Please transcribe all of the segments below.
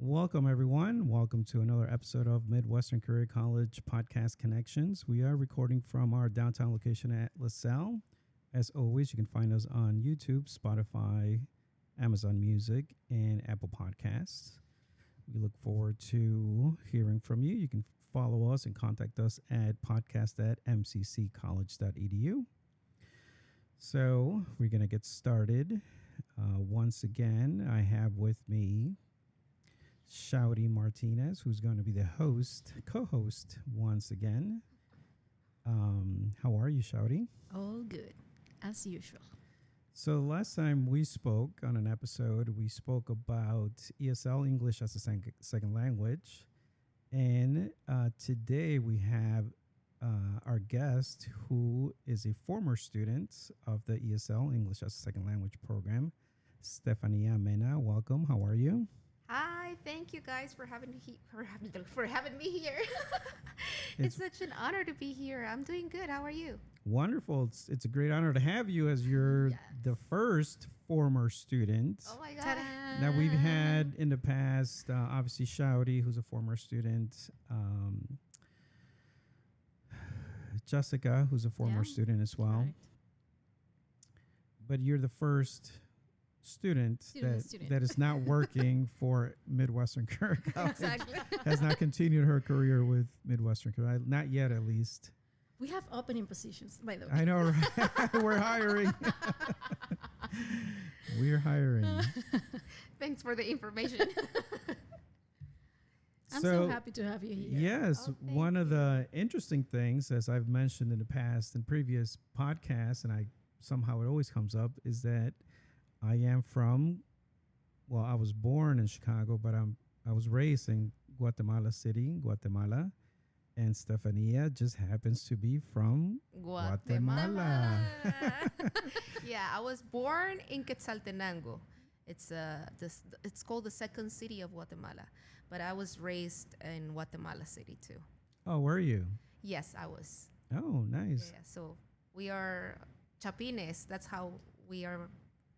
Welcome, everyone. Welcome to another episode of Midwestern Career College Podcast Connections. We are recording from our downtown location at LaSalle. As always, you can find us on YouTube, Spotify, Amazon Music, and Apple Podcasts. We look forward to hearing from you. You can follow us and contact us at podcast@mcccollege.edu. So we're going to get started. Once again, I have with me Shaudy Martinez, who's going to be the co-host once again. How are you, Shaudy? All good, as usual. So last time we spoke on an episode, we spoke about ESL, English as a second language. And today we have our guest who is a former student of the ESL, English as a second language program, Estefania Mena. Welcome. How are you? Hi, thank you guys for having me here. It's such an honor to be here. I'm doing good. How are you? Wonderful. It's a great honor to have you as you're the first former student. Oh my God. That we've had in the past. Obviously, Shaudy, who's a former student. Jessica, who's a former student as well. Correct. But you're the first student that is not working for Midwestern Career College. Exactly. Has not continued her career with Midwestern Career. Not yet, at least. We have opening positions, by the way. I know, right? We're hiring. We're hiring. Thanks for the information. I'm so happy to have you here. Yes, one of the interesting things, as I've mentioned in the past in previous podcasts, and somehow it always comes up, is that I am I was born in Chicago, but I was raised in Guatemala City, Guatemala. And Estefania just happens to be from Guatemala. Yeah, I was born in Quetzaltenango. It's called the second city of Guatemala. But I was raised in Guatemala City too. Oh, were you? Yes, I was. Oh, nice. Yeah, so we are Chapines. That's how we are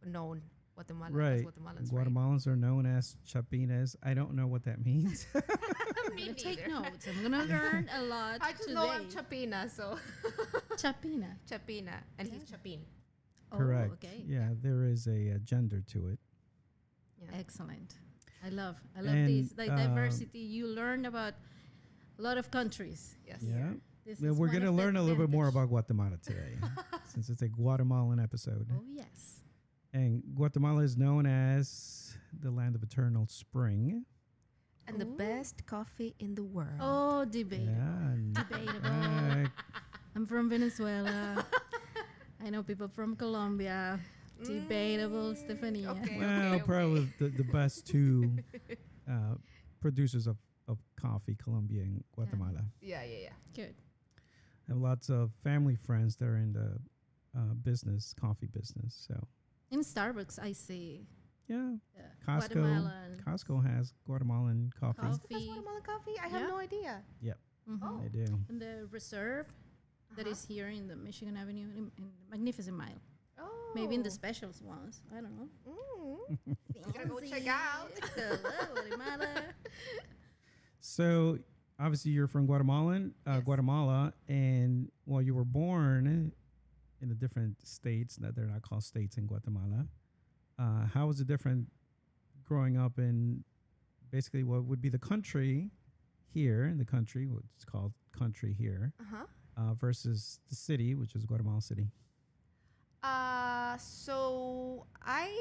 known. Guatemala. Right. Guatemalans are known as Chapines. I don't know what that means. I'm going to take notes. I'm going to learn a lot I just today. know I'm Chapina, so. Chapina. And he's Chapin. Correct. Oh, okay. Yeah, there is a gender to it. Yeah. Excellent. I love And, this diversity. You learn about a lot of countries. Yes. Yeah. This We're is going to one of the learn a little bit more advantage. about Guatemala today, since it's a Guatemalan episode. Oh, yes. And Guatemala is known as the land of eternal spring. And the best coffee in the world. Oh, debatable. Yeah. Debatable. I'm from Venezuela. I know people from Colombia. Debatable, Estefania. Okay. Probably the best two producers of coffee, Colombia and Guatemala. Yeah. Good. I have lots of family friends that are in the coffee business. So In Starbucks, I see yeah, Guatemalan Costco has Guatemalan coffee. That's Guatemalan coffee? I have no idea. Yep, Mhm. they do. And the Reserve that is here in the Michigan Avenue in Magnificent Mile. Oh. Maybe in the specials ones. I don't know. I gotta go check out. Hello, Guatemala. So obviously you're from Guatemala, and while you were born in the different states, that they're not called states in Guatemala. How was it different growing up in basically what would be the country here in the country, what's called country here, versus the city, which is Guatemala City? So I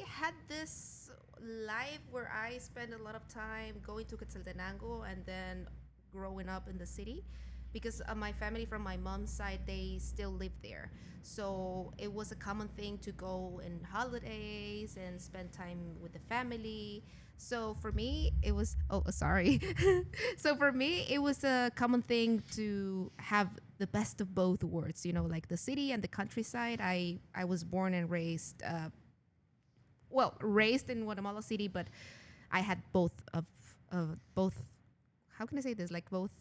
had this life where I spent a lot of time going to Quetzaltenango and then growing up in the city, because my family from my mom's side, they still live there. So it was a common thing to go in holidays and spend time with the family. So for me, it was, So for me, it was a common thing to have the best of both worlds, like the city and the countryside. I was born and raised, raised in Guatemala City, but I had both, how can I say this? Like both.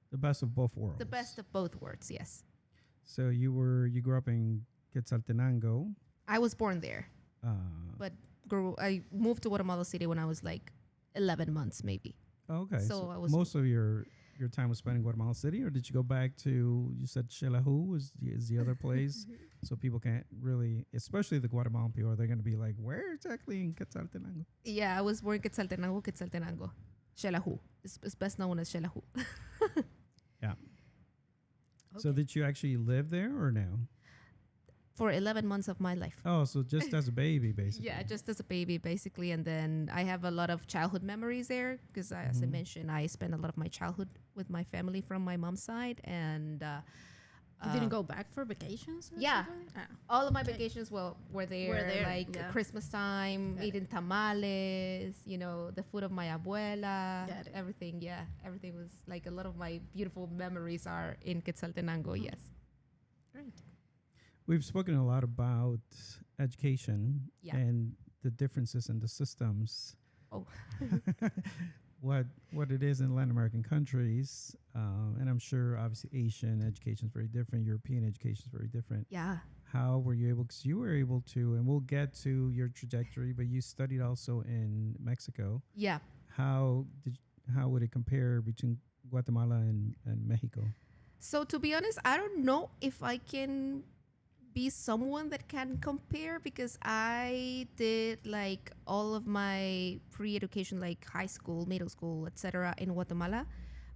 The best of both worlds. The best of both worlds, yes. So you grew up in Quetzaltenango. I was born there, but I moved to Guatemala City when I was like 11 months maybe. Okay. So So I was- most of your time was spent in Guatemala City, or did you go back to? You said Xelajú is the other place, so people can't really, especially the Guatemalan people, they're going to be like, where exactly in Quetzaltenango? Yeah, I was born in Quetzaltenango. Xelajú. It's best known as Xelajú. Yeah. So did you actually live there or no? For 11 months of my life. Oh, so just as a baby, basically. Yeah, just as a baby, basically. And then I have a lot of childhood memories there because, as I mentioned, I spent a lot of my childhood with my family from my mom's side. And You didn't go back for vacations? Or yeah. something? Ah. all of my vacations were there, like yeah. Christmas time, Got eating tamales, the food of my abuela, Got it. everything. Yeah, everything was like a lot of my beautiful memories are in Quetzaltenango. Yes. Great. We've spoken a lot about education Yeah. and the differences in the systems. Oh. what it is in Latin American countries, and I'm sure obviously Asian education is very different. European education is very different. Yeah. How were you able? Because you were able to, and we'll get to your trajectory, but you studied also in Mexico. Yeah. How would it compare between Guatemala and Mexico? So to be honest, I don't know if I can be someone that can compare because I did like all of my pre-education, like high school, middle school, etc., in Guatemala.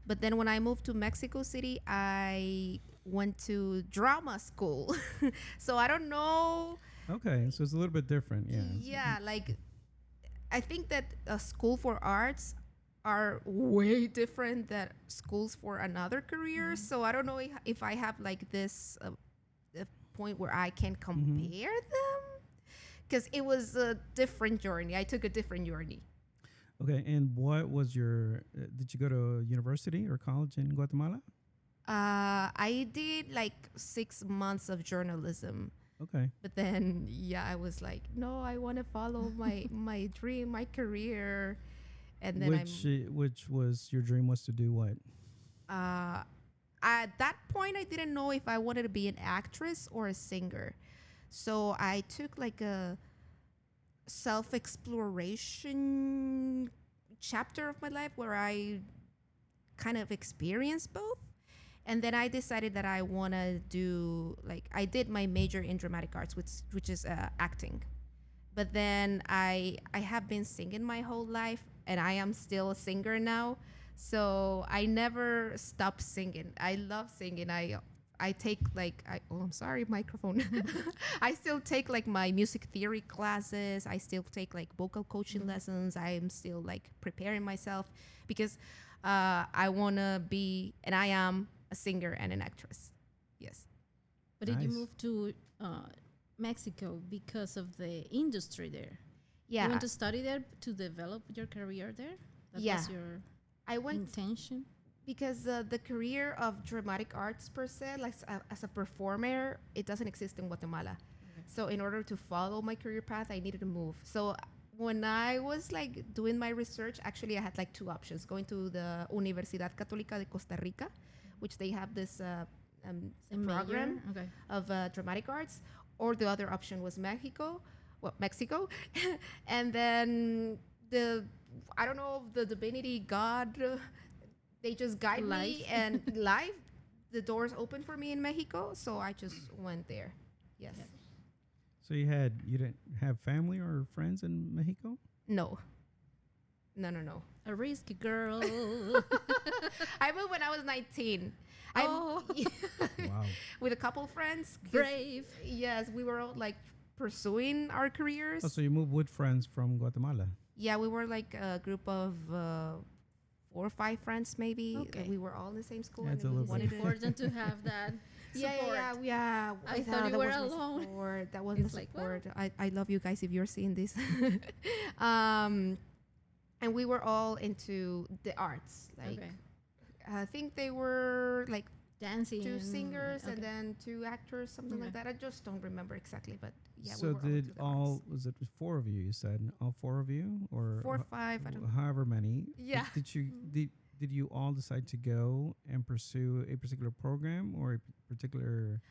But then when I moved to Mexico City, I went to drama school. So I don't know. Okay, so it's a little bit different, yeah. Yeah, like I think that a school for arts are way different than schools for another career. So I don't know if I have like this point where I can compare them because it was a different journey. I took a different journey. Okay, and what was your? Did you go to university or college in Guatemala? I did like 6 months of journalism. Okay. But then, yeah, I was like, no, I want to follow my dream, my career. And then which was your dream was to do what? At that point, I didn't know if I wanted to be an actress or a singer. So I took like a self-exploration chapter of my life where I kind of experienced both. And then I decided that I want to do, like, I did my major in dramatic arts, which is acting. But then I have been singing my whole life, and I am still a singer now. So I never stopped singing. I love singing. I take I'm sorry, microphone. I still take like my music theory classes. I still take like vocal coaching lessons. I am still like preparing myself because I want to be, and I am a singer and an actress. Yes. But did you Nice. move to Mexico because of the industry there? Yeah. You went to study there to develop your career there? That Yeah. was your I went intention? because the career of dramatic arts per se, like as a performer, it doesn't exist in Guatemala. So in order to follow my career path, I needed to move. So when I was like doing my research, actually I had like two options: going to the Universidad Católica de Costa Rica, which they have this Major? program Okay. of dramatic arts, or the other option was Mexico, and then I don't know, the divinity, God, they just guide me, Life. and life, the doors open for me in Mexico, so I just went there. Yes. Yeah. So you didn't have family or friends in Mexico? No. A risky girl. I moved when I was 19. Oh. Wow. With a couple friends. 'Cause, Brave. yes, we were all like pursuing our careers. Oh, so you moved with friends from Guatemala? Yeah, we were like a group of 4 or 5 friends, maybe. Okay. We were all in the same school. Yeah, and it's a we little wanted bit. to- Important to have that support. Yeah. I thought you that were was my alone. support. That was It's my like, well. support. I love you guys if you're seeing this. And we were all into the arts. Like, Okay. I think they were like Dancing. 2 singers and okay. then 2 actors, something like Okay. that. I just don't remember exactly, but yeah. So we were all did into the arts. was it 4 of you? You said all 4 of you, or 4 or 5. I don't. however many? Yeah. Did you all decide to go and pursue a particular program or a particular?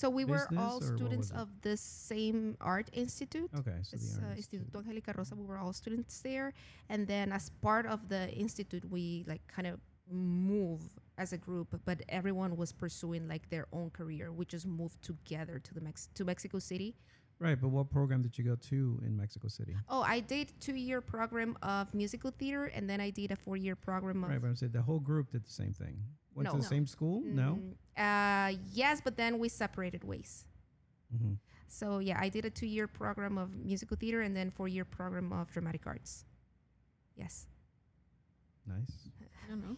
So we were business, all or what students was it? of this same art institute. Okay, so It's the art institute. Instituto Angélica Rosa. We were all students there, and then as part of the institute, we like kind of move as a group, but everyone was pursuing like their own career. We just moved together to to Mexico City. Right, but what program did you go to in Mexico City? Oh, I did 2-year program of musical theater, and then I did a 4-year program of. Right, but I'm saying the whole group did the same thing. Went No. to the No. same school? No. Yes, but then we separated ways. Mm-hmm. So yeah, I did a 2-year program of musical theater and then 4-year program of dramatic arts. Yes. Nice. I don't know.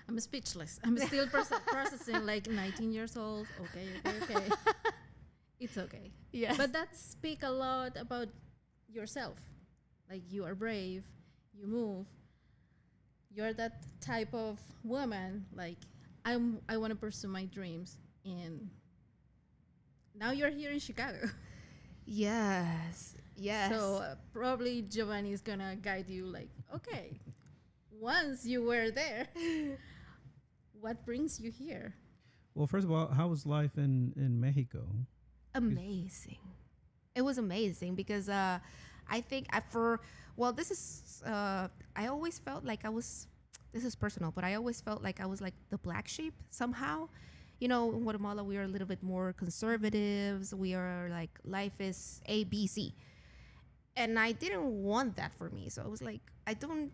I'm speechless. I'm still processing, like 19 years old. Okay. It's okay. Yes. But that speak a lot about yourself. Like you are brave, you move. You're that type of woman. Like I want to pursue my dreams, and now you're here in Chicago. Yes. Yes. So probably Geovanny is gonna guide you. Like, okay, once you were there, what brings you here? Well, first of all, how was life in Mexico? Amazing. It was amazing because I think this is I always felt like I was, this is personal, but I always felt like I was like the black sheep somehow. You know, in Guatemala we are a little bit more conservatives. We are like life is A, B, C, and I didn't want that for me. So I was like, I don't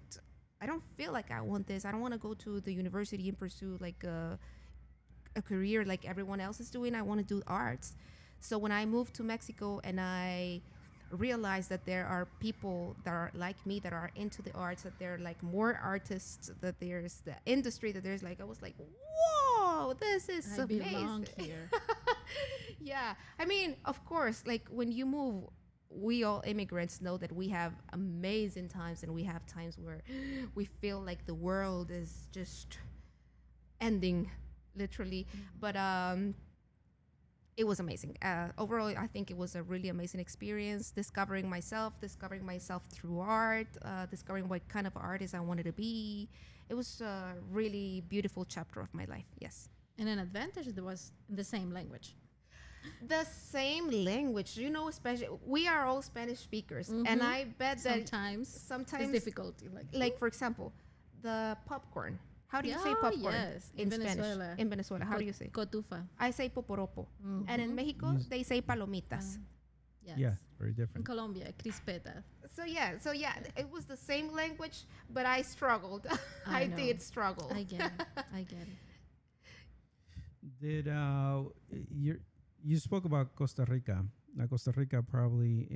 feel like I want this. I don't want to go to the university and pursue like a career like everyone else is doing. I want to do arts. So when I moved to Mexico and I realized that there are people that are like me that are into the arts, that there are like more artists, that there's the industry, that there's like, I was like, whoa, this is I amazing. belong here. Yeah. I mean, of course, like when you move, we all immigrants know that we have amazing times and we have times where we feel like the world is just ending, literally. But it was amazing. Overall, I think it was a really amazing experience, discovering myself through art, discovering what kind of artist I wanted to be. It was a really beautiful chapter of my life, yes. And an advantage that was the same language. The same language, you know, especially we are all Spanish speakers, and I bet that Sometimes sometimes it's difficult. like for example, the popcorn. How do you say Oh, popcorn yes, in in Spanish? Venezuela. In Venezuela, how do you say? Cotufa. I say poporopo, and in Mexico Yes. they say palomitas. Yes. Yeah, very In different. Colombia, crispeta. So yeah, it was the same language, but I struggled. I I know. did struggle. I get it. Did you spoke about Costa Rica? Now, Costa Rica probably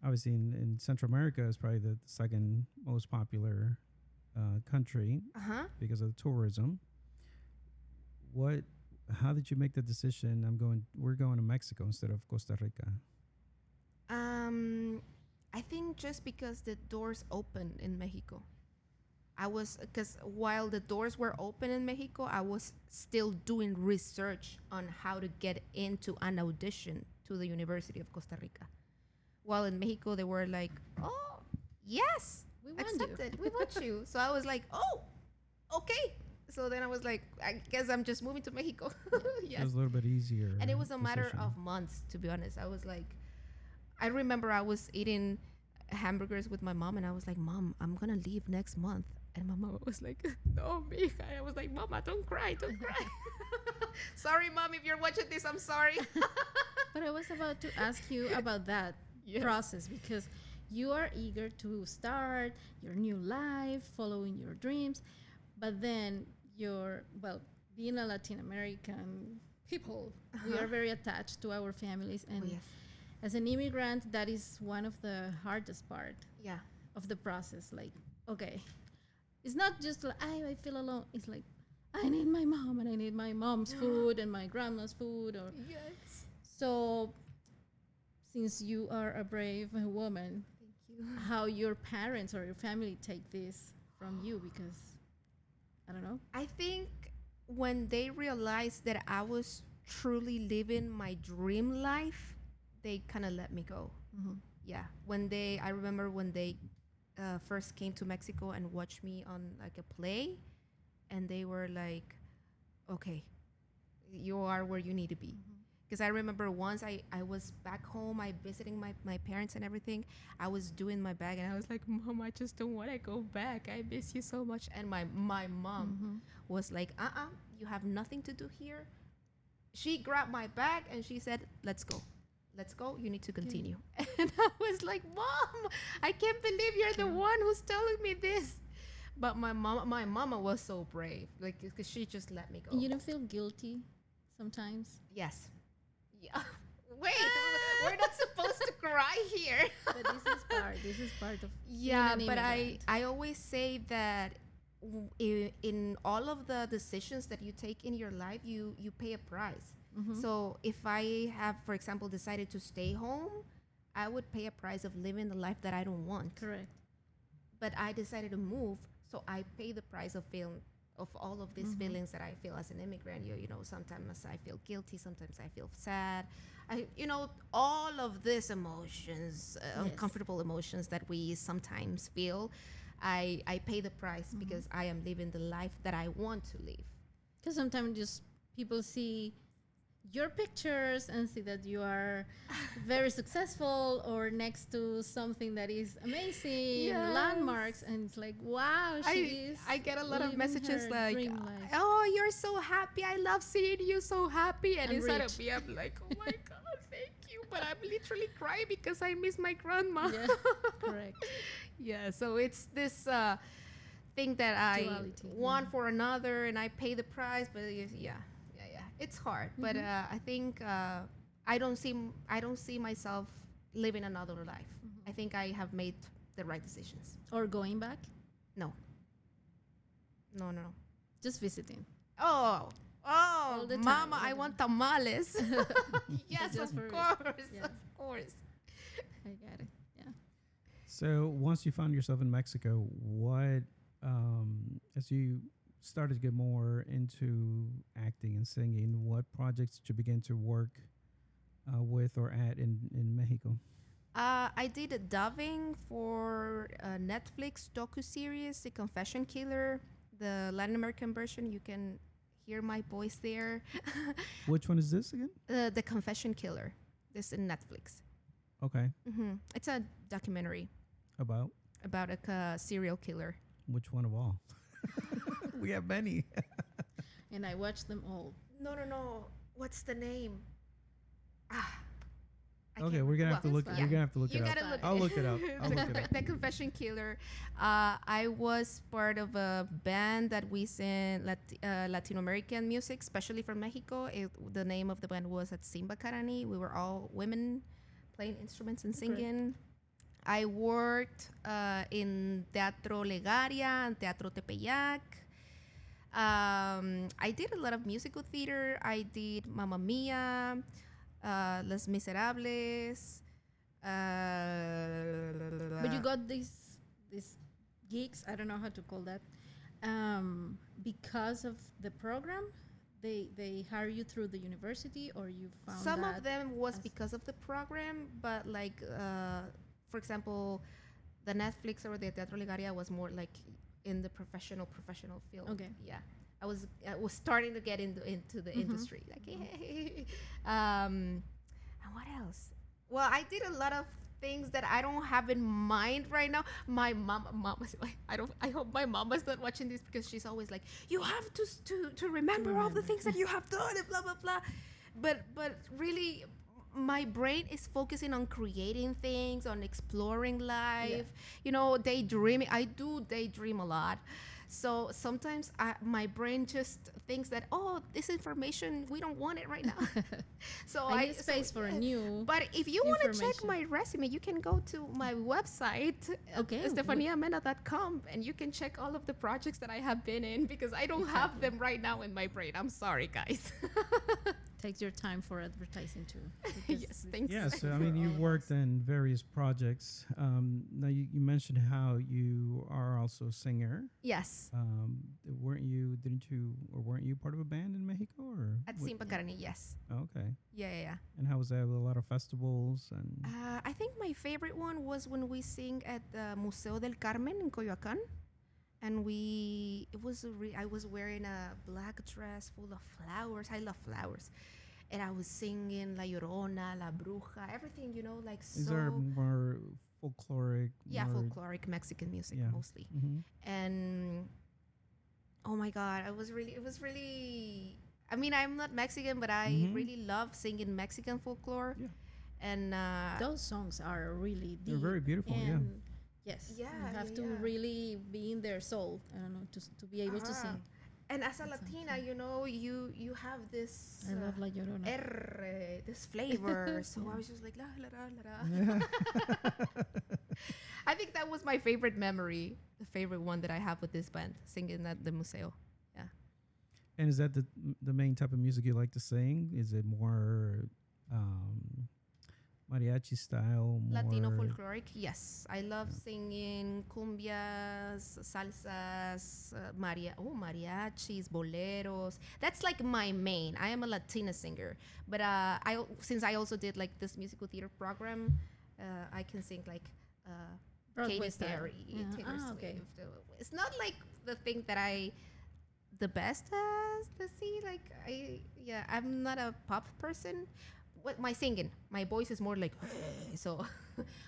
obviously in Central America is probably the second most popular country because of the tourism. How did you make the decision? We're going to Mexico instead of Costa Rica. I think just because the doors opened in Mexico. Because while the doors were open in Mexico, I was still doing research on how to get into an audition to the University of Costa Rica. While in Mexico, they were like, oh, yes, We want accepted. We want you. So I was like, oh, okay. So then I was like, I guess I'm just moving to Mexico. It Yes. was a little bit easier. And it was a matter decision. of months, to be honest. I was like, I remember I was eating hamburgers with my mom, and I was like, Mom, I'm going to leave next month. And my mom was like, no, mija. I was like, Mama, don't cry. Sorry, Mom, if you're watching this, I'm sorry. But I was about to ask you about that Yes. process, because you are eager to start your new life, following your dreams, but then being a Latin American people, we are very attached to our families, and yes. as an immigrant, that is one of the hardest part Yeah. of the process. Like, okay, it's not just like I feel alone. It's like I need my mom, and I need my mom's food and my grandma's food. Or Yes. so, since you are a brave woman, Thank you. how your parents or your family take this from you? Because I don't know. I think when they realized that I was truly living my dream life, they kind of let me go. Yeah. I remember when they first came to Mexico and watched me on like a play, and they were like, okay, you are where you need to be. Because I remember once I was back home, I visiting my parents and everything. I was doing my bag and I was like, Mom, I just don't want to go back. I miss you so much. And my mom was like, you have nothing to do here. She grabbed my bag and she said, let's go. Let's go. You need to continue. And I was like, Mom, I can't believe you're the one who's telling me this. But my mama was so brave, like, because she just let me go. And you don't feel guilty sometimes? Yes. Yeah. Wait, we're not supposed to cry here. But this is part of yeah, being an but immigrant. I always say that in all of the decisions that you take in your life, you pay a price. So if I have, for example, decided to stay home, I would pay a price of living the life that I don't want. Correct. But I decided to move, so I pay the price of feeling of all of these feelings that I feel as an immigrant. You know, sometimes I feel guilty, sometimes I feel sad. All of these emotions, uncomfortable emotions that we sometimes feel, I pay the price because I am living the life that I want to live. Because sometimes just people see your pictures and see that you are very successful or next to something that is amazing, landmarks, and it's like, wow, I get a lot of living messages her like, dream life. oh, you're so happy. I love seeing you so happy. And inside rich. of me, I'm like, oh my God, thank you. But I'm literally crying because I miss my grandma. Yeah, correct. Yeah, so it's this thing that I Duality, want for another, and I pay the price. But it's hard. But I think I don't see myself living another life. I think I have made the right decisions. Or going back, No. just visiting. Oh, the time, Mama, I whatever. want tamales. Yes, Just of for course, yeah. of course. I got it. Yeah. So once you found yourself in Mexico, what, as you started to get more into acting and singing, what projects did you begin to work with or at in Mexico? I did a dubbing for a Netflix docu-series, The Confession Killer, the Latin American version. You can hear my voice there. Which one is this again? The Confession Killer. This is in Netflix. Okay. It's a documentary About about a serial killer. which one of all? We have many. And I watched them all. No. What's the name? Okay, we're gonna have to look. fine. We're gonna have to look You it up. gotta look I'll look it up. I'll look it up. The Confession Killer. I was part of a band that we sang Latino American music, especially from Mexico. The name of the band was at Simba Carani. We were all women playing instruments and singing. I worked in Teatro Legaria and Teatro Tepeyac. I did a lot of musical theater. I did Mamma Mia, Les Miserables. But you got these gigs, I don't know how to call that, because of the program? They hire you through the university, or you found Some that of them was as- because of the program, but like, for example, the Netflix or the Teatro Legaria was more like in the professional field. Okay. Yeah. I was starting to get into the industry. Like, hey. And what else? Well, I did a lot of things that I don't have in mind right now. My mom I hope my mama's not watching this, because she's always like, you have to remember all the things that you have done and blah blah blah. But really, my brain is focusing on creating things, on exploring life, daydreaming. I do daydream a lot. So sometimes my brain just thinks that, oh, this information, we don't want it right now. So I need space for a new. But if you want to check information. my resume, you can go to my website, Okay. estefaniamena.com, and you can check all of the projects that I have been in, because I don't have them right now in my brain. I'm sorry, guys. Takes your time for advertising too. because Yes, thanks. Yeah, so I mean, you worked in various projects. Now you mentioned how you are also a singer. Yes, Weren't you part of a band in Mexico, or at what- Simba Carani, yes. Okay. Yeah. And how was that with a lot of festivals and? I think my favorite one was when we sing at the Museo del Carmen in Coyoacán. and I was wearing a black dress full of flowers. I love flowers. And I was singing La Llorona, La Bruja, everything, like These are so. more folkloric. Yeah, more, folkloric Mexican music yeah. mostly. Mhm. And oh my God, it was really, I mean, I'm not Mexican, but I Mhm. really love singing Mexican folklore. Yeah. And Those songs are really deep. They're very beautiful, yeah. and yes, Yeah, you have to yeah. really be in their soul. I don't know to be able to Uh-huh. sing. And as a That sounds Latina, you have this I love La Llorona. this flavor. So Yeah. I was just like la la la la. La. Yeah. I think that was my favorite memory, the favorite one that I have with this band, singing at the museo. And is that the main type of music you like to sing? Is it more mariachi style? More Latino folkloric, yes. I love singing cumbias, salsas, mariachis, boleros. That's like my main. I am a Latina singer, but since I also did like this musical theater program, I can sing like Broadway Katy style. Perry, Yeah. Taylor Ah, Swift. okay. It's not like the thing that the best as the see. Like I'm not a pop person. What my singing, my voice is more like so.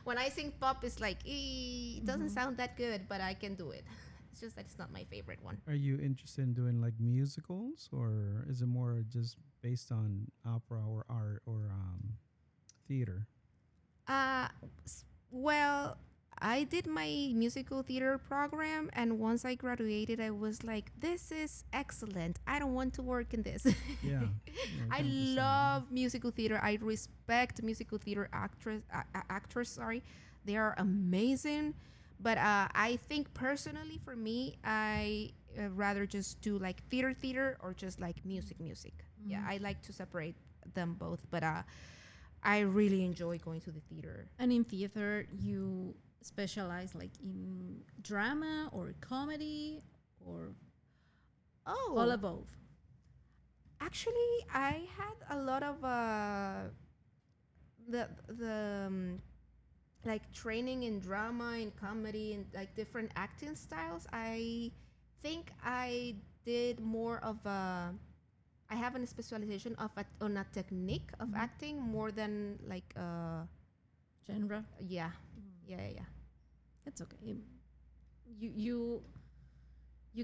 When I sing pop, it's like it doesn't sound that good, but I can do it. It's just that it's not my favorite one. Are you interested in doing like musicals, or is it more just based on opera or art or theater? Well, I did my musical theater program, and once I graduated, I was like, "This is excellent. I don't want to work in this." Yeah. I love musical theater. I respect musical theater actors. Sorry, they are amazing. But I think personally, for me, I rather just do like theater or just like music. Yeah, I like to separate them both. But I really enjoy going to the theater. And in theater, you specialize like in drama or comedy or all of both. Actually, I had a lot of the like training in drama and comedy and like different acting styles. I think I did more of a. I have a specialization on a technique of acting more than like Genre. yeah. It's okay. You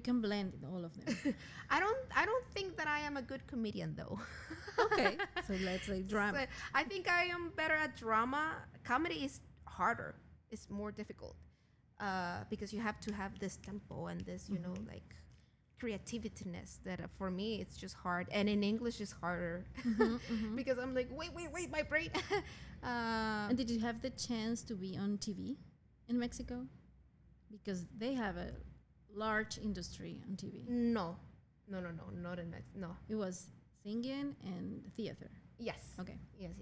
can blend all of them. I don't think that I am a good comedian though. Okay. So let's say drama. So I think I am better at drama. Comedy is harder. It's more difficult because you have to have this tempo and this, you know, like creativitiness that for me it's just hard. And in English it's harder because I'm like, wait, my brain. And did you have the chance to be on TV in Mexico? Because they have a large industry on TV. No, not in Mexico. No. It was singing and theater. Yes. Okay. Yes.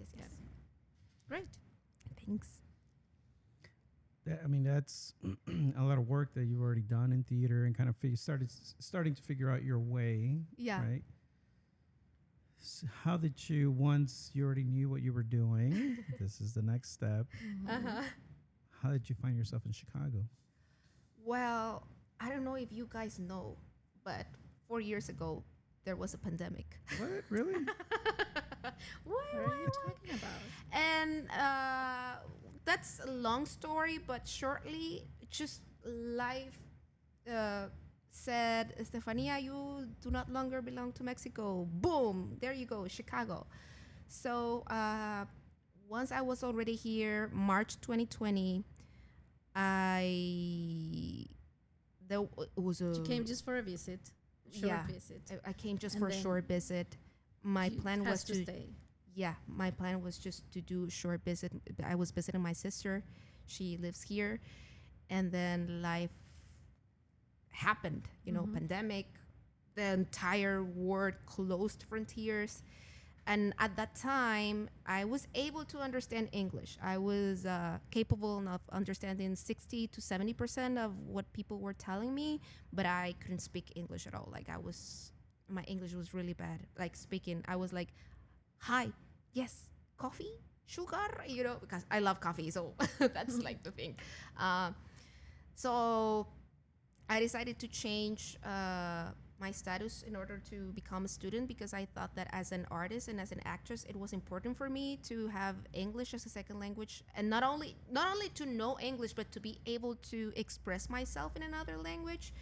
Great. Thanks. I mean, that's a lot of work that you've already done in theater and kind of starting to figure out your way. Yeah. Right. So how did you, once you already knew what you were doing, this is the next step. How did you find yourself in Chicago? Well, I don't know if you guys know, but 4 years ago there was a pandemic. What? Really? What are you talking about? And that's a long story, but shortly, just life said, Estefania, you do not longer belong to Mexico. Boom, there you go, Chicago. So once I was already here, March 2020, You came just for a visit, visit. I came just And for a then short visit. My You plan has was to stay. Yeah, my plan was just to do a short visit. I was visiting my sister. She lives here. And then life happened, you know, pandemic, the entire world closed frontiers. And at that time, I was able to understand English. I was capable of understanding 60 to 70% of what people were telling me, but I couldn't speak English at all. Like my English was really bad. Like speaking, I was like, hi, yes, coffee, sugar, you know, because I love coffee. So that's like the thing. So I decided to change my status in order to become a student because I thought that as an artist and as an actress, it was important for me to have English as a second language, and not only to know English, but to be able to express myself in another language.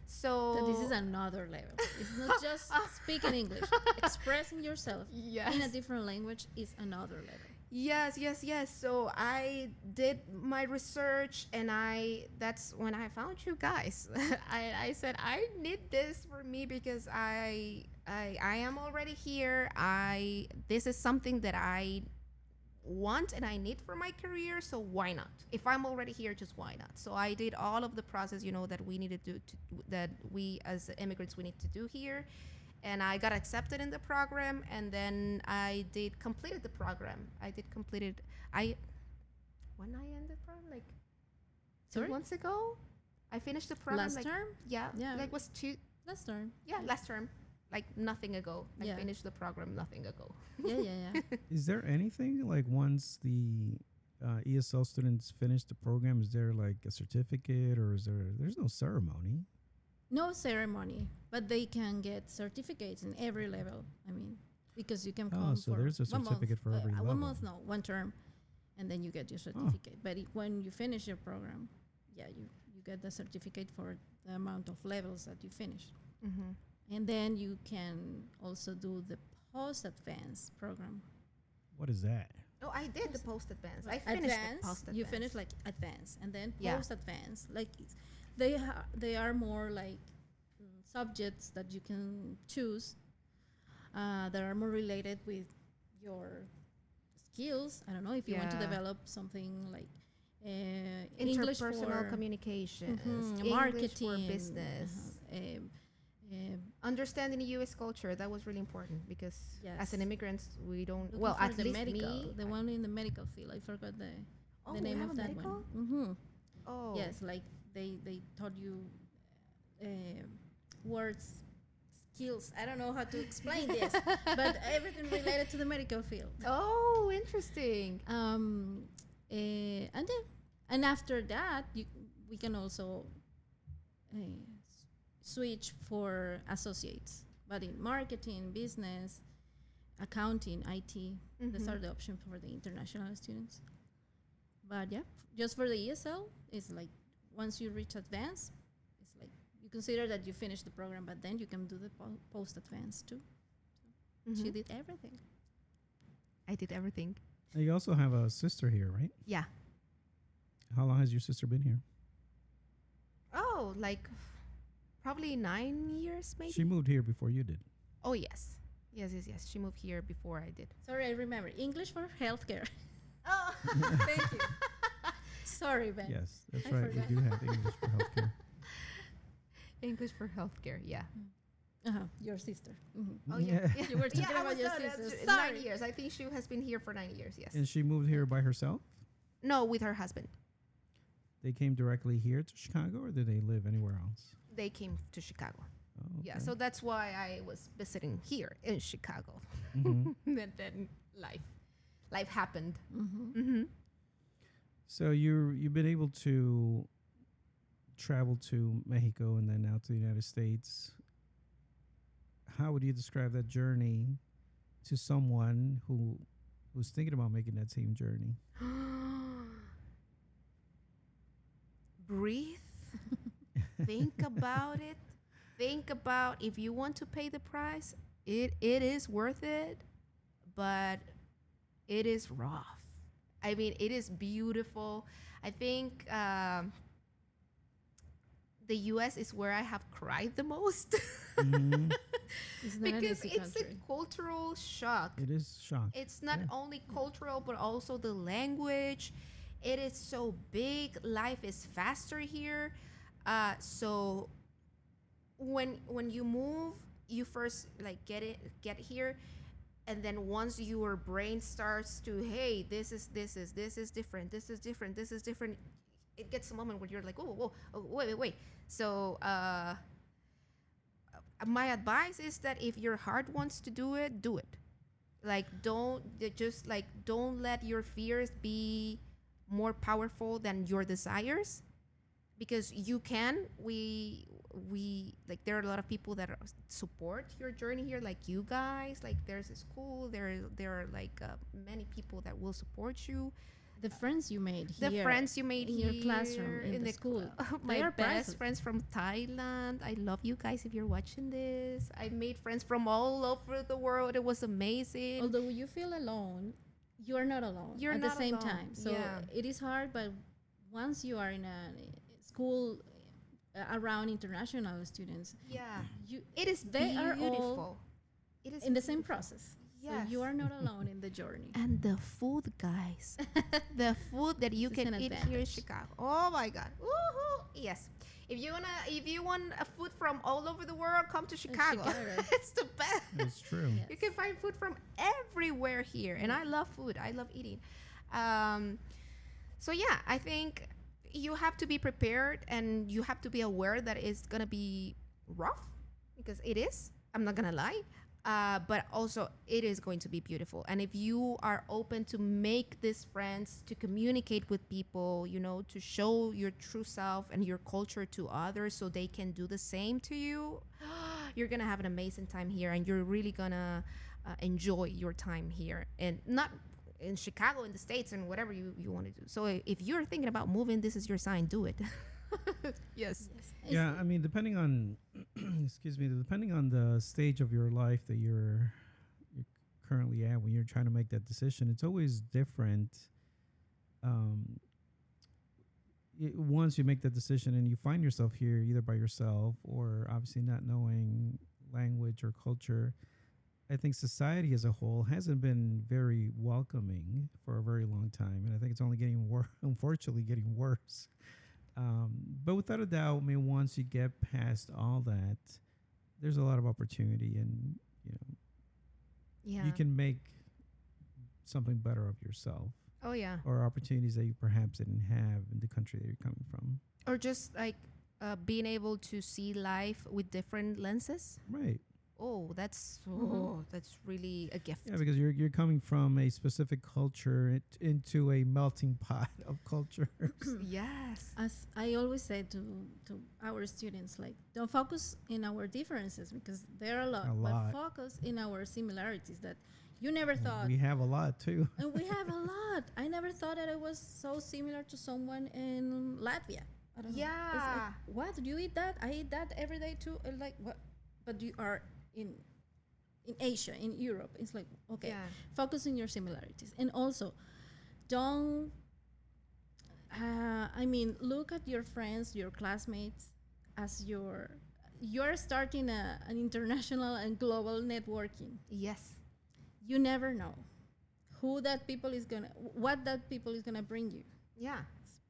So This is another level. It's not just speaking English. Expressing yourself in a different language is another level. Yes. So I did my research, and that's when I found you guys. I said I need this for me because I am already here. This is something that I want and I need for my career, so why not? If I'm already here, just why not? So I did all of the process, that we needed to that we as immigrants we need to do here, and I got accepted in the program, and then I completed the program. When I ended the program, like 2 months ago, I finished the program. Last term? Yeah. Like Last term. Yeah, last term. Like nothing ago. I Yeah. finished the program nothing ago. Yeah. Is there anything like once the ESL students finish the program, is there like a certificate, or there's no ceremony? No ceremony, but they can get certificates in every level. I mean, because you can come so for there's a 1 month, certificate for every 1 level. month, no, 1 term, and then you get your certificate. But when you finish your program, you get the certificate for the amount of levels that you finish. Mm-hmm. And then you can also do the post-advanced program. What is that? Oh, I did the post-advanced. I Advanced, finished the post-advanced. you finish like advanced, and then Yeah. post-advanced. Like they are more like subjects that you can choose that are more related with your skills. I don't know if you want to Yeah. develop something like English Interpersonal for communications, English marketing, for business, understanding the U.S. culture. That was really important because as an Yes. immigrant, we don't. looking Well, for at the least medical, me. the one in the medical field. I forgot the Oh, name we have of a that medical? one. Mm-hmm. Oh, Yes, like they taught you words, skills. I don't know how to explain this, but everything related to the medical field. Oh, interesting. And after that, we can also switch for associates, but in marketing, business, accounting, IT. These are the options for the international students. But yeah, just for the ESL, it's like once you reach advanced, it's like you consider that you finished the program, but then you can do the post-advanced too. She did everything. I did everything. And you also have a sister here, right? Yeah. How long has your sister been here? Oh, like probably 9 years, maybe. She moved here before you did. Oh, yes. Yes. She moved here before I did. Sorry, I remember. English for healthcare. Oh, Thank you. Sorry, Ben. Yes, that's I right. forgot. We do have English for healthcare. English for healthcare. Yeah. Your sister. Mm-hmm. Oh, yeah. You were talking I about was your not- sister. that's Sorry. 9 years. I think she has been here for 9 years. Yes. And she moved here by herself? No, with her husband. They came directly here to Chicago, or did they live anywhere else? They came to Chicago. Oh, Yeah, okay. so that's why I was visiting here in Chicago. Mhm. And then life happened. So you've been able to travel to Mexico and then now to the United States. How would you describe that journey to someone who's thinking about making that same journey? Breathe. Think about it. Think about if you want to pay the price, it is worth it, but it is rough. I mean, it is beautiful. I think the U.S. is where I have cried the most. Mhm. It's not an Because easy it's a country. cultural shock. It is shock. It's not Yeah. only cultural, but also the language. It is so big. Life is faster here. So when you move, you first like get here, and then once your brain starts to, hey, this is different. This is different. It gets a moment where you're like, oh, wait. So my advice is that if your heart wants to do it, do it. Like don't let your fears be more powerful than your desires, because you can. We like, there are a lot of people that support your journey here, like you guys. Like, there's a school, there are like many people that will support you. The friends you made The here, friends you made in here your classroom, in the school, my they are best priceless. friends from Thailand. I love you guys if you're watching this. I made friends from all over the world. It was amazing. Although you feel alone, you are not alone You're at not the same alone. time. So Yeah. it is hard, but once you are in a school around international students, Yeah, you it is they are all beautiful. It is in the same beautiful. process. Yes. So you are not alone in the journey. And the food, guys, the food that you This is can an eat here in advantage. Chicago. Oh my God! Woohoo! Yes. If you want a food from all over the world, come to Chicago. Chicago. It's the best. It's true. Yes. You can find food from everywhere here, and I love food. I love eating. So yeah, I think you have to be prepared, and you have to be aware that it's gonna be rough, because it is. I'm not gonna lie. But also it is going to be beautiful. And if you are open to make these friends, to communicate with people, to show your true self and your culture to others so they can do the same to you, you're gonna have an amazing time here, and you're really gonna enjoy your time here, and not in Chicago, in the States, and whatever you want to do. So if you're thinking about moving, this is your sign. Do it. Yes. Yeah, I mean, depending on, excuse me, depending on the stage of your life that you're currently at when you're trying to make that decision, it's always different. Once you make that decision and you find yourself here either by yourself or obviously not knowing language or culture, I think society as a whole hasn't been very welcoming for a very long time, and I think it's only getting worse. Unfortunately, getting worse. But without a doubt, I mean, once you get past all that, there's a lot of opportunity, and Yeah. you can make something better of yourself, Oh yeah. or opportunities that you perhaps didn't have in the country that you're coming from. Or just like being able to see life with different lenses. Right. That's really a gift. Yeah, because you're coming from a specific culture into a melting pot of cultures. Yes. As I always say to our students, like, don't focus in our differences, because there are a lot, but focus in our similarities that you never thought. We have a lot too. And we have a lot. I never thought that I was so similar to someone in Latvia. I don't know. It's like, Yeah. what? Do you eat that? I eat that every day too. And like, what? But you are in Asia, in Europe. It's like, okay, Yeah. focus on your similarities. And also, don't, look at your friends, your classmates, as you're starting an international and global networking. Yes. You never know what that people is gonna bring you. Yeah.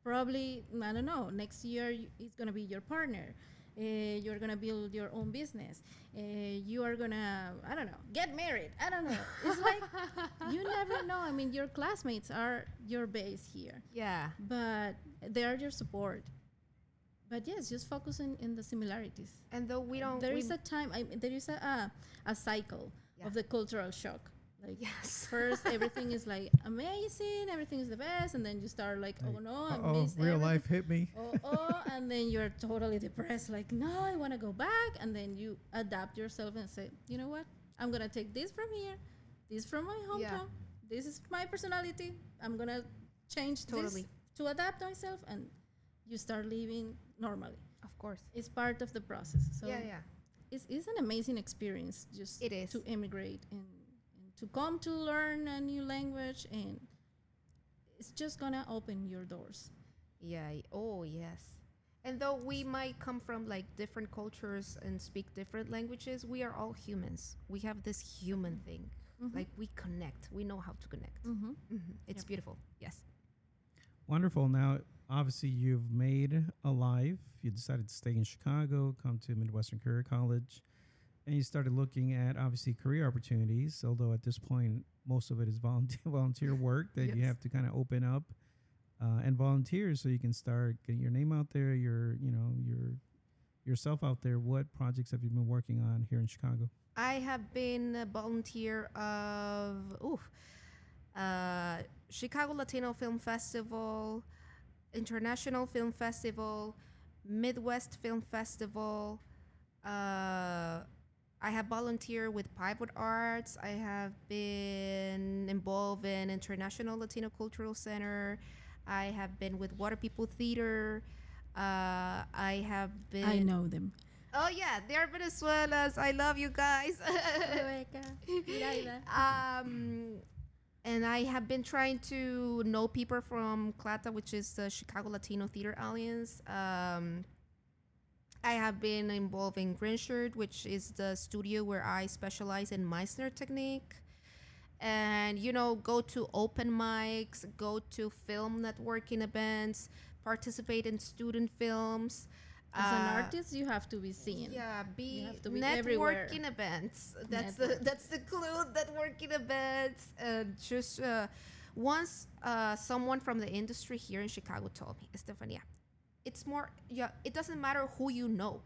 Probably, I don't know, next year it's gonna be your partner. You're gonna build your own business. You are gonna, I don't know, get married. I don't know. It's like, you never know. I mean, your classmates are your base here, Yeah. but they are your support. But yes, just focus in the similarities. And though we don't, There is a time. There is a cycle Yeah. of the cultural shock. Like, Yes. first everything is like amazing, everything is the best, and then you start like, oh no, I Oh, missed real everything. life hit me. And then you're totally depressed, like, no, I want to go back. And then you adapt yourself and say, you know what, I'm gonna take this from here, this from my hometown, this is my personality, I'm gonna change Totally. this to adapt myself, and you start living normally. Of course. It's part of the process. So Yeah. it's an amazing experience, just It is. to immigrate and to come to learn a new language, and it's just gonna open your doors. Yeah. Oh, yes. And though we might come from like different cultures and speak different languages, we are all humans. We have this human thing. Mhm. Like, we connect. We know how to connect. Mm-hmm. It's beautiful. Yes. Wonderful. Now, obviously, you've made a life. You decided to stay in Chicago, come to Midwestern Career College, and you started looking at, obviously, career opportunities, although at this point, most of it is volunteer work that you Yes. have to kind of open up and volunteer so you can start getting your name out there, yourself out there. What projects have you been working on here in Chicago? I have been a volunteer of Chicago Latino Film Festival, International Film Festival, Midwest Film Festival. I have volunteered with Pivot Arts. I have been involved in International Latino Cultural Center. I have been with Water People Theater. I have been. I know them. Oh yeah, they're Venezuelans. I love you guys. And I have been trying to know people from CLATA, which is the Chicago Latino Theater Alliance. I have been involved in Green Shirt, which is the studio where I specialize in Meissner technique. And, go to open mics, go to film networking events, participate in student films. As an artist, you have to be seen. Yeah, You have to be networking everywhere. events. That's the clue. Networking events. Just once someone from the industry here in Chicago told me, Estefania, it's more. Yeah, it doesn't matter who you know.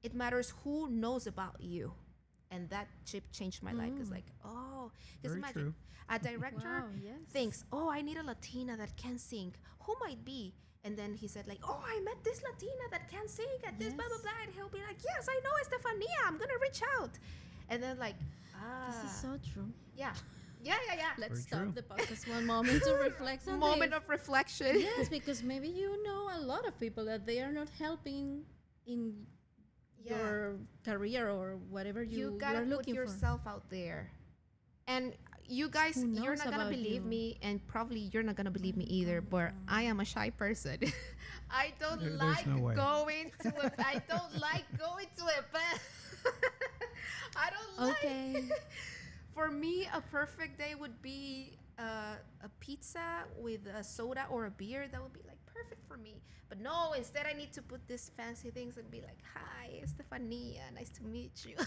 It matters who knows about you, and that changed my life. It's like, because Very imagine true. a director Wow, yes. thinks, I need a Latina that can sing. Who might be? And then he said, like, I met this Latina that can sing at this, blah, blah, blah. And he'll be like, yes, I know Estefania. I'm going to reach out. And then, like, This is so true. yeah. Let's Very stop true. the podcast one moment to reflect on Moment this. of reflection. Yes, because maybe you know a lot of people that they are not helping in your career or whatever You you got are to put looking for. yourself out there. And you guys, Who you're knows not going to about believe you? me, and probably you're not going to believe me either, but I am a shy person. I don't There's like no way. going to I don't like going to events. I don't Okay. like. For me, a perfect day would be a pizza with a soda or a beer. That would be like perfect for me. But no, instead I need to put these fancy things and be like, "Hi, Estefania, nice to meet you."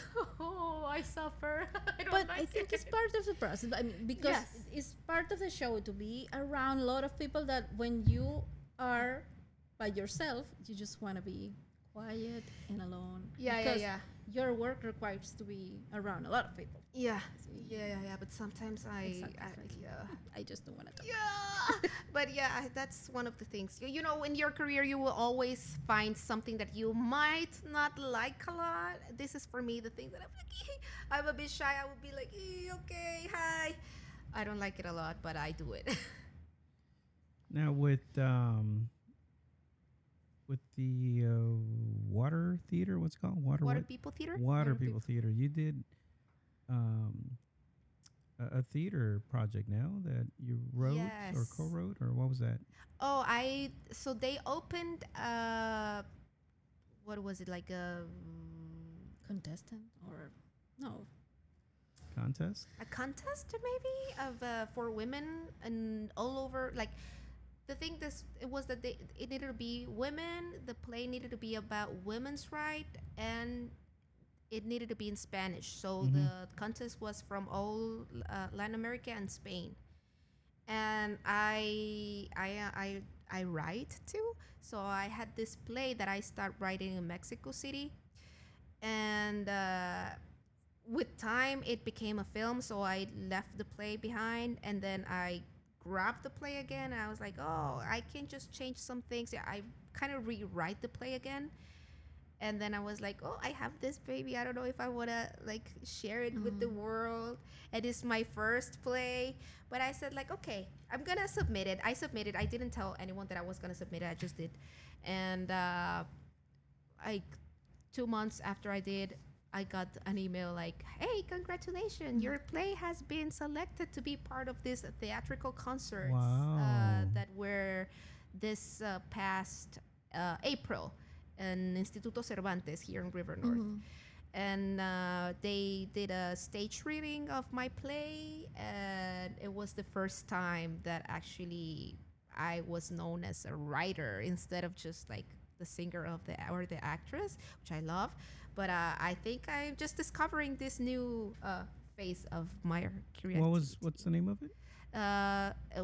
I suffer. I don't But like I think it. it's part of the process. I mean, because Yes. it's part of the show to be around a lot of people that when you are by yourself, you just want to be quiet and alone. Yeah. Because your work requires to be around a lot of people. Yeah. But sometimes I just don't want to talk. Yeah. But that's one of the things. In your career, you will always find something that you might not like a lot. This is for me the thing that I'm like, I'm a bit shy. I would be like, okay, hi. I don't like it a lot, but I do it. Now with the water theater, what's it called? Water what? People Theater? Water People Theater. You did a theater project now that you wrote or Yes. co-wrote, or what was that? So they opened, what was it, like Contestant or no? Contest? a contest maybe of for women and all over, like the thing it was that it needed to be women. The play needed to be about women's right, and it needed to be in Spanish. So the contest was from all Latin America and Spain. And I write too. So I had this play that I started writing in Mexico City, and with time it became a film. So I left the play behind, and then I grabbed the play again. And I was like, I can just change some things. Yeah, I kind of rewrite the play again. And then I was like, I have this baby. I don't know if I want to like share it with the world. And it's my first play. But I said like, okay, I'm going to submit it. I submitted. I didn't tell anyone that I was going to submit it. I just did. And like 2 months after I did, I got an email like, hey, congratulations. Your play has been selected to be part of this theatrical concerts Wow. that were this past April in Instituto Cervantes here in River North. And they did a stage reading of my play, and it was the first time that actually I was known as a writer instead of just like the singer of or the actress, which I love. But I think I'm just discovering this new phase of my creativity. What's the name of it?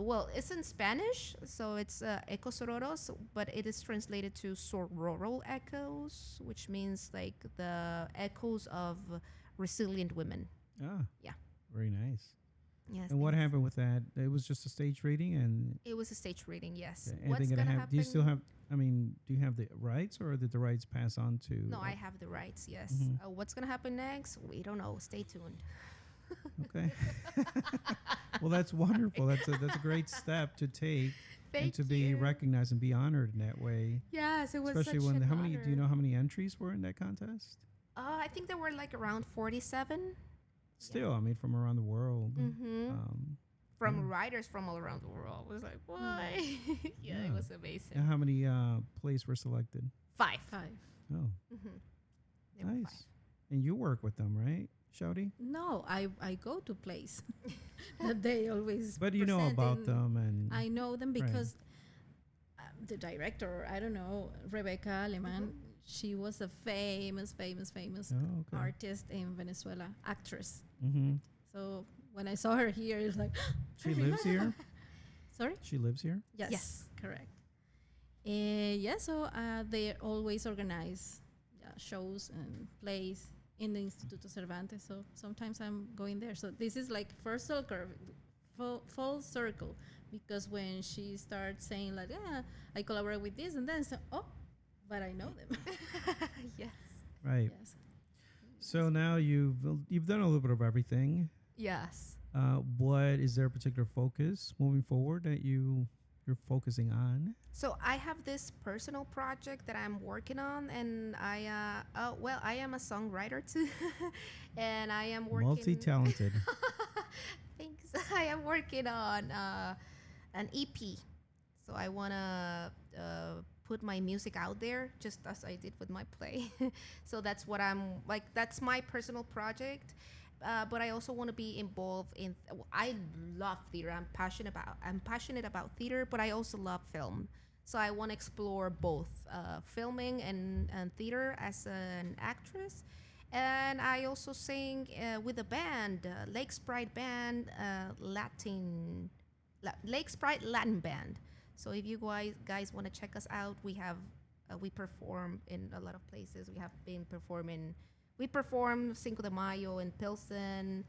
Well, it's in Spanish, so it's Ecos Sororos, but it is translated to Sororal Echoes, which means like the echoes of resilient women. Ah. Yeah. Very nice. Yes. And what thanks. happened with that? It was just a stage reading, and It was a stage reading, yes. anything What's gonna gonna happen? Do you still have I mean, do you have the rights, or did the rights pass on to? No, I have the rights. Yes. What's gonna happen next? We don't know. Stay tuned. Okay. Well, that's wonderful. That's a great step to take, and Thank to be you. recognized and be honored in that way. Yes, it was Especially such when an how many? Do you honor. know how many entries were in that contest? I think there were like around 47. Still, I mean, from around the world. From Yeah. writers from all around the world. I was like, why? Yeah, Yeah. it was amazing. And how many plays were selected? 5. 5. Oh, There were nice. 5. And you work with them, right, Shaudy? No, I go to place that they always. But you know present about in- them, and I know them Right. because the director, I don't know, Rebecca Aleman, she was a famous oh, okay. artist in Venezuela, actress. Mm-hmm. So when I saw her here, it's like, She lives here. sorry? She lives here. Yes. Correct. Yeah, so they always organize shows and plays in the Instituto Cervantes. So sometimes I'm going there. So this is like full circle, because when she starts saying like, yeah, I collaborate with this and then, so, oh, but I know them. Yes. Right. Yes. So now you've done a little bit of everything. Yes. What is there a particular focus moving forward that you're focusing on? So I have this personal project that I'm working on, and I am a songwriter too, and I am working. Multi-talented. Thanks. I am working on an EP, so I wanna put my music out there, just as I did with my play. So that's what I'm like. That's my personal project. But I also want to be involved in. I love theater. I'm passionate about theater, but I also love film. So I want to explore both filming and theater as an actress. And I also sing with a band, Lake Sprite band, Lake Sprite Latin band. So if you guys want to check us out, we perform in a lot of places. We have been performing. We perform Cinco de Mayo in Pilsen.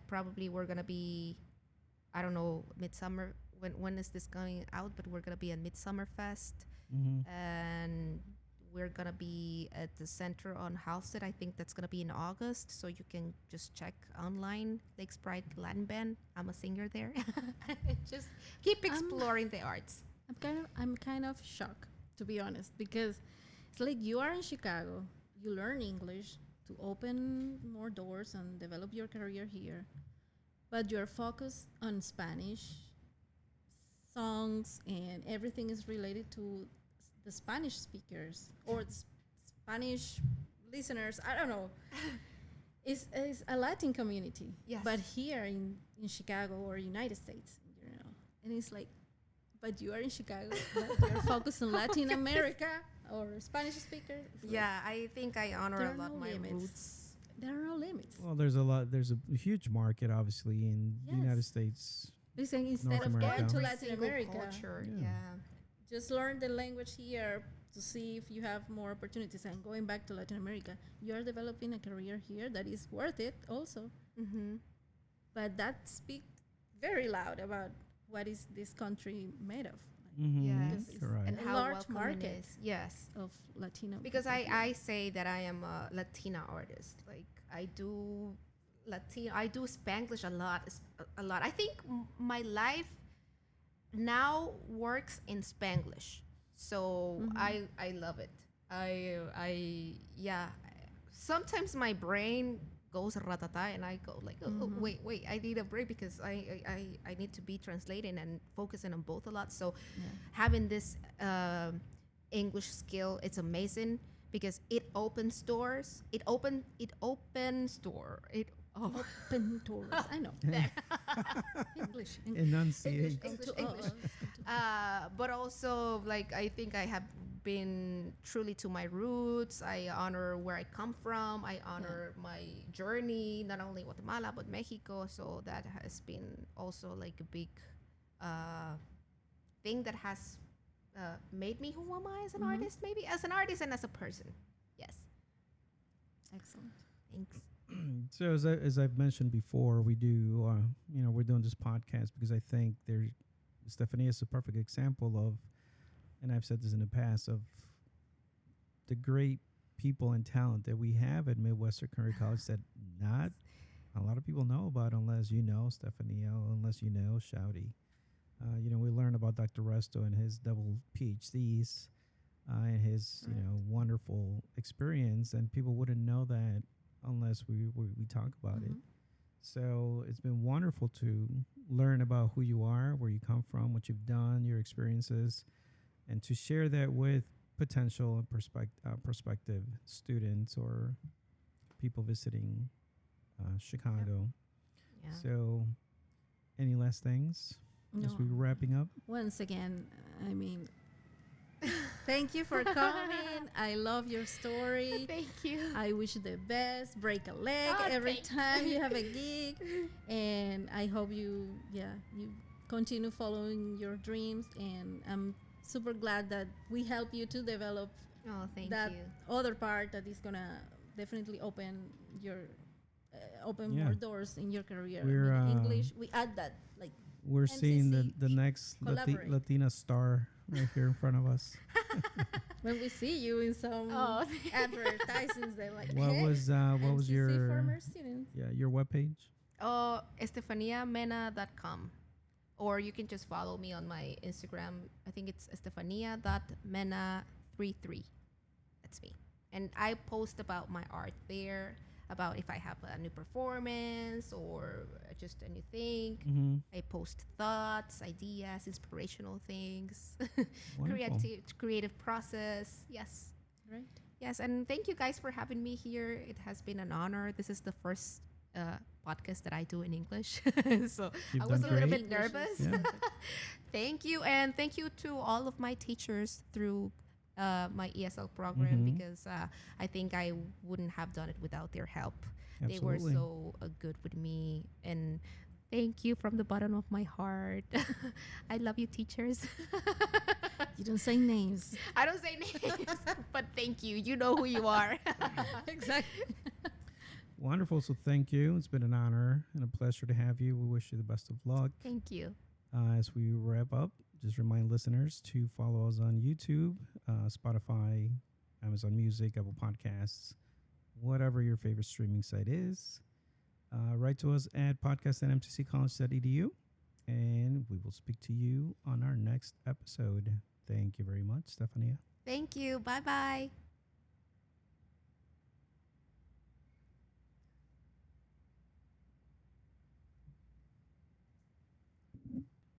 Probably we're gonna be, I don't know, Midsummer. When is this going out? But we're gonna be at Midsummer Fest, and we're gonna be at the Center on Halstead. I think that's gonna be in August. So you can just check online, Lake Sprite Latin Band. I'm a singer there. Just keep exploring the arts. I'm kind of shocked, to be honest, because it's like you are in Chicago, you learn English to open more doors and develop your career here, but you're focused on Spanish songs, and everything is related to the Spanish speakers or the Spanish listeners. I don't know. It's a Latin community, Yes. but here in Chicago or United States, and it's like, but you are in Chicago, but you're focused on Latin America or Spanish speakers. It's like, Yeah, I think I honor There a are lot no my limits. roots. there are no limits. Well, there's a huge market, obviously, in the United Yes. States. They're saying instead North of America. going to Every Latin single America, culture, Yeah. yeah. just learn the language here to see if you have more opportunities. And going back to Latin America, you are developing a career here that is worth it also. Mm-hmm. But that speaks very loud about what is this country made of, Mm-hmm. Yes. Correct. And A how large welcoming market. it is. Yes. of Latino Because people here. I say that I am a Latina artist. Like I do I do Spanglish a lot. I think my life now works in Spanglish. So I love it. Yeah. Sometimes my brain goes ratata and I go like, oh, wait, I need a break because I need to be translating and focusing on both a lot. So having this English skill, it's amazing because it opens doors. It opens door. Open doors. I know. English. Enunciate. English. But also, like, I think I have been truly to my roots. I honor where I come from. I honor my journey, not only Guatemala but Mexico. So that has been also like a big thing that has made me who am I as an artist, maybe as an artist and as a person. Yes. Excellent. Thanks. So as I've mentioned before, we do we're doing this podcast because I think Estefania is a perfect example of and I've said this in the past, of the great people and talent that we have at Midwestern Career College that not a lot of people know about, unless you know Stefania, unless you know Shaudy. We learn about Dr. Resto and his double PhDs and his, wonderful experience, and people wouldn't know that unless we talk about it. So it's been wonderful to learn about who you are, where you come from, what you've done, your experiences, and to share that with potential and prospective students or people visiting Chicago. Yeah. So, any last things as No. we wrapping up? Once again, I mean, thank you for coming. I love your story. Thank you. I wish you the best. Break a leg Oh, every thanks. time you have a gig, and I hope you continue following your dreams. And I'm super glad that we help you to develop Oh, thank that you. other part that is gonna definitely open your Yeah. more doors in your career. We're, I mean, English, we add that like We're seeing MCC, the next collaborate. Latina star right here in front of us. when we see you in some Oh. advertisements, they're like, What hey, was MCC your former students. your webpage? Oh, estefaniamena.com. Or you can just follow me on my Instagram. I think it's estefania.mena33. That's me. And I post about my art there, about if I have a new performance or just a new thing. Mm-hmm. I post thoughts, ideas, inspirational things, Wonderful. creative process. Yes. Right. Yes, and thank you guys for having me here. It has been an honor. This is the first podcast that I do in English. So You've I was a done little great. bit nervous. Yeah. Thank you. And thank you to all of my teachers through my ESL program, Mhm. because I think I wouldn't have done it without their help. They Absolutely. were so good with me. And thank you from the bottom of my heart. I love you, teachers. You don't say names. I don't say names, but thank you. You know who you are. Exactly. Wonderful. So thank you. It's been an honor and a pleasure to have you. We wish you the best of luck. Thank you. As we wrap up, just remind listeners to follow us on YouTube, Spotify, Amazon Music, Apple Podcasts, whatever your favorite streaming site is. Write to us at podcast@mtccollege.edu, and we will speak to you on our next episode. Thank you very much, Stefania. Thank you. Bye bye.